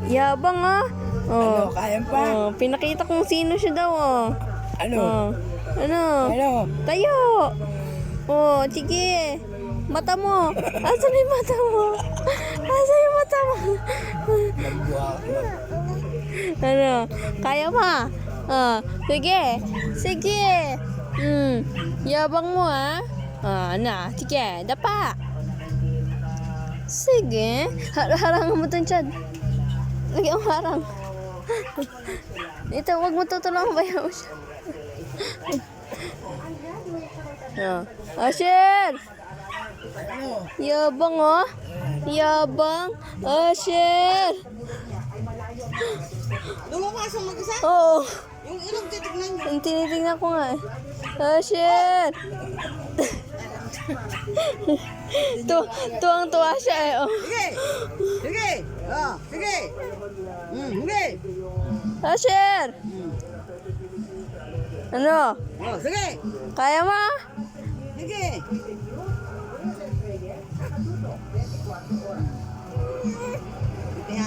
Yabang ah. Ano, Oh. kaya pa? Oh, pinakita kung sino siya daw oh. Ano? Oh. Ano? Ano? Tayo. Oh, sige. Mata mo. Asan yung mata mo? Asan yung mata mo? Ano? Kaya pa? Ah, sige. Sige. Yabang mo ah. Ah, na. Sige, dapa. Sige. Harangan mo itong tiyan. Lagyan mo harang. Ito, wag mo tutulungan bayaw siya. Asher! Yabang oh. Yabang. Asher! Lumabas ang mag-isa? Oo. Yung ilong titignan niyo. Ang tinitingnan ko nga eh. Asher! Tuwang-tuwa siya eh. Oh. Sige! Sige! Oh, sige! Sige! Asher! Ano? Oh, sige! Kaya mo? Sige! Kaya